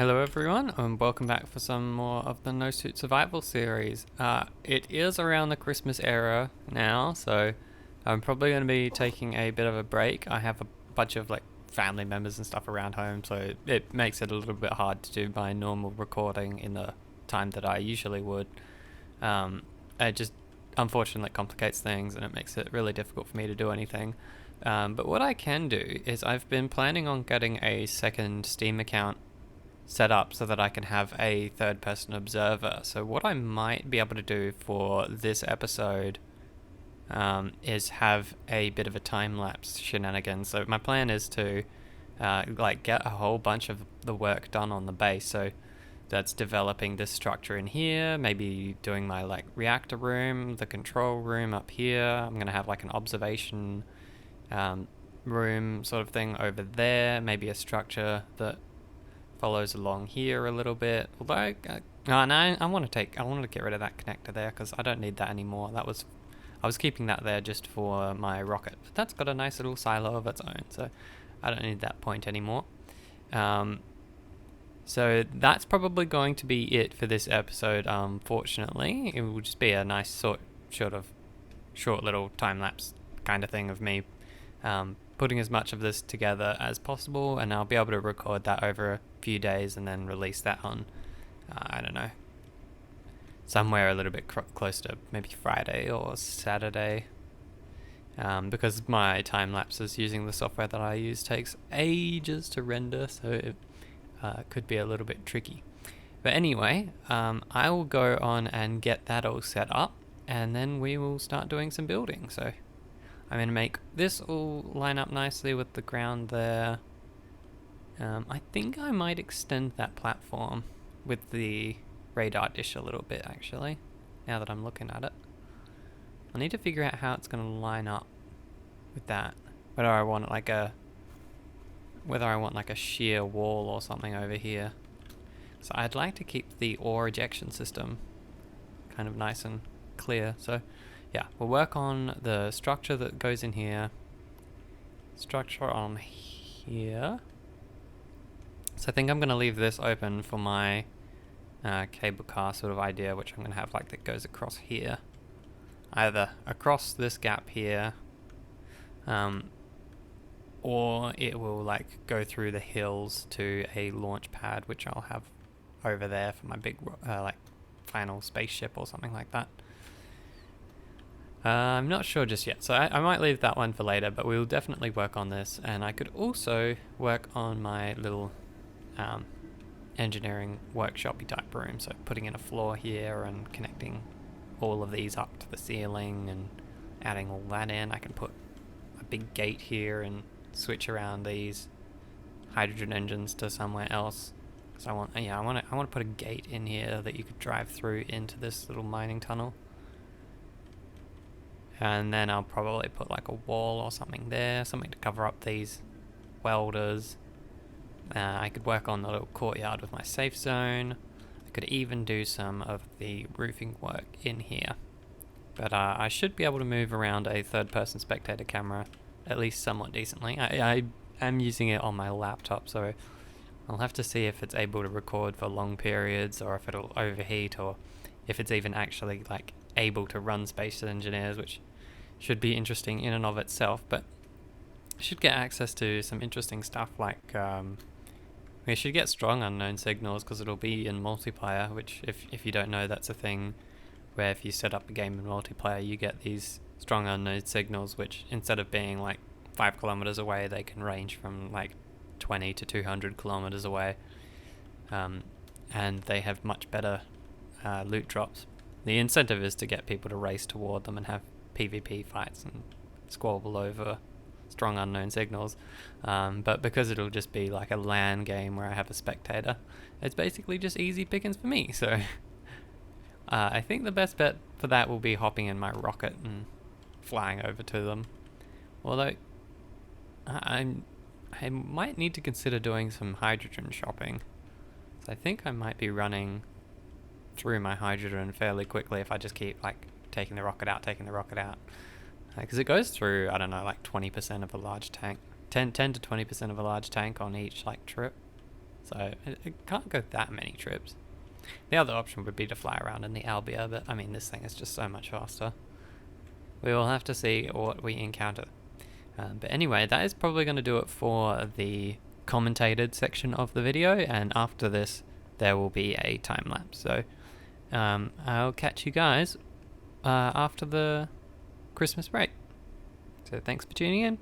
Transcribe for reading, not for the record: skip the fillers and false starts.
Hello everyone, and welcome back for some more of the No Suit Survival series. It is around the Christmas era now, so I'm probably going to be taking a bit of a break. I have a bunch of family members and stuff around home, so it makes it a little bit hard to do my normal recording in the time that I usually would. It just unfortunately complicates things, and it makes it really difficult for me to do anything. But what I can do is I've been planning on getting a second Steam account set up so that I can have a third person observer. So what I might be able to do for this episode is have a bit of a time-lapse shenanigan. So my plan is to get a whole bunch of the work done on the base. So that's developing this structure in here, maybe doing my reactor room, the control room up here. I'm going to have an observation room sort of thing over there, maybe a structure that follows along here a little bit. Although, I want to get rid of that connector there because I don't need that anymore. I was keeping that there just for my rocket, but that's got a nice little silo of its own, so I don't need that point anymore. So that's probably going to be it for this episode. Unfortunately, it will just be a nice short little time lapse kind of thing of me putting as much of this together as possible, and I'll be able to record that over a few days and then release that on I don't know, somewhere a little bit close to maybe Friday or Saturday, because my time lapses using the software that I use takes ages to render, so it could be a little bit tricky. But anyway, I will go on and get that all set up, and then we will start doing some building. So I'm going to make this all line up nicely with the ground there. I think I might extend that platform with the radar dish a little bit, actually, now that I'm looking at it. I need to figure out how it's going to line up with that. Whether I want a sheer wall or something over here. So I'd like to keep the ore ejection system kind of nice and clear. So yeah, we'll work on the structure that goes in here. Structure on here. So I think I'm going to leave this open for my cable car sort of idea, which I'm going to have that goes across here. Either across this gap here, or it will go through the hills to a launch pad, which I'll have over there for my big final spaceship or something like that. I'm not sure just yet, so I might leave that one for later, but we'll definitely work on this, and I could also work on my little engineering workshop type room, so putting in a floor here and connecting all of these up to the ceiling and adding all that in. I can put a big gate here and switch around these hydrogen engines to somewhere else, because I want to put a gate in here that you could drive through into this little mining tunnel. And then I'll probably put a wall or something there, something to cover up these welders. I could work on the little courtyard with my safe zone. I could even do some of the roofing work in here. But I should be able to move around a third-person spectator camera at least somewhat decently. I am using it on my laptop, so I'll have to see if it's able to record for long periods, or if it'll overheat, or if it's even actually able to run Space Engineers, which should be interesting in and of itself. But I should get access to some interesting stuff we should get strong unknown signals, because it'll be in multiplayer, which if you don't know, that's a thing where if you set up a game in multiplayer, you get these strong unknown signals, which instead of being 5 kilometers away, they can range from 20 to 200 kilometers away, and they have much better loot drops. The incentive is to get people to race toward them and have PvP fights and squabble over strong unknown signals, but because it'll just be a LAN game where I have a spectator, it's basically just easy pickings for me. So I think the best bet for that will be hopping in my rocket and flying over to them. Although I might need to consider doing some hydrogen shopping. So I think I might be running through my hydrogen fairly quickly if I just keep taking the rocket out, because it goes through, I don't know, 20% of a large tank, 10 to 20% of a large tank on each trip. So it can't go that many trips. The other option would be to fly around in the Albia, but I mean, this thing is just so much faster. We will have to see what we encounter. But anyway, that is probably going to do it for the commentated section of the video, and after this there will be a time lapse. So I'll catch you guys after the Christmas break. So thanks for tuning in.